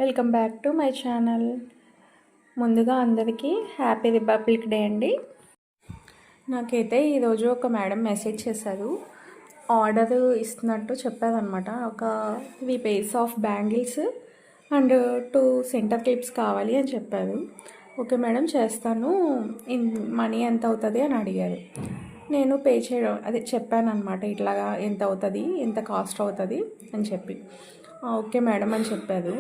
Welcome back to my channel. ముందుగా అందరికీ happy republic day అండి. నాకైతే ఈరోజు ఒక మేడం మెసేజ్ చేశారు. ఆర్డర్ ఇస్తున్నట్టు చెప్పారనమాట. ఒక 3 pairs of bangles and 2 centre clips కావాలి అని చెప్పారు. ఓకే మేడం చేస్తాను, మనీ ఎంత అవుతుంది అని అడిగారు. నేను పే చేయడం అదే చెప్పాను అనమాట, ఇట్లాగా ఎంత అవుతుంది, ఎంత కాస్ట్ అవుతుంది అని చెప్పి. ఓకే మేడం అని చెప్పారు.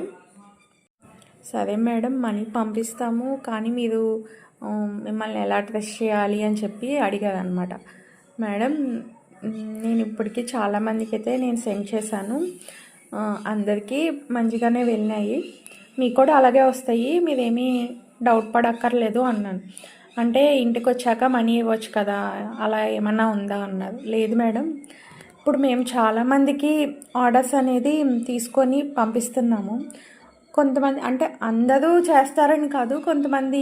సరే మేడం మనీ పంపిస్తాము, కానీ మీరు మిమ్మల్ని ఎలా ట్రస్ట్ చేయాలి అని చెప్పి అడిగారు అనమాట. మేడం నేను ఇప్పటికీ చాలామందికి అయితే నేను సెండ్ చేశాను, అందరికీ మంచిగానే వెళ్ళినాయి, మీకు కూడా అలాగే వస్తాయి, మీరేమీ డౌట్ పడక్కర్లేదు అన్నాను. అంటే ఇంటికి వచ్చాక మనీ ఇవ్వచ్చు కదా, అలా ఏమన్నా ఉందా అన్నారు. లేదు మేడం, ఇప్పుడు మేము చాలామందికి ఆర్డర్స్ అనేది తీసుకొని పంపిస్తున్నాము. కొంతమంది అంటే అందరూ చేస్తారని కాదు, కొంతమంది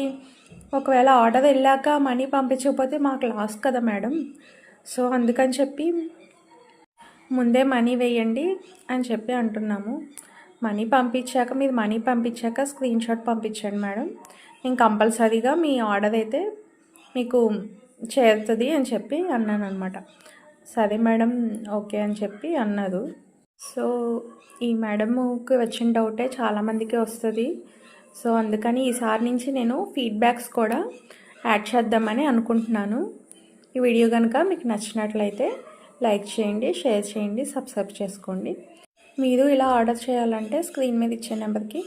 ఒకవేళ ఆర్డర్ వెళ్ళాక మనీ పంపించకపోతే మాకు లాస్ కదా మేడం. సో అందుకని చెప్పి ముందే మనీ వేయండి అని చెప్పి అంటున్నాము. మీరు మనీ పంపించాక స్క్రీన్ షాట్ పంపించండి మేడం, నేను కంపల్సరీగా మీ ఆర్డర్ అయితే మీకు చేరుతుంది అని చెప్పి అన్నాను అనమాట. సరే మేడం ఓకే అని చెప్పి అన్నారు. సో ఈ మేడంకి వచ్చిన డౌటే చాలామందికి వస్తుంది. సో అందుకని ఈసారి నుంచి నేను ఫీడ్బ్యాక్స్ కూడా యాడ్ చేద్దామని అనుకుంటున్నాను. ఈ వీడియో కనుక మీకు నచ్చినట్లయితే లైక్ చేయండి, షేర్ చేయండి, సబ్స్క్రైబ్ చేసుకోండి. మీరు ఇలా ఆర్డర్ చేయాలంటే స్క్రీన్ మీద ఇచ్చే నెంబర్కి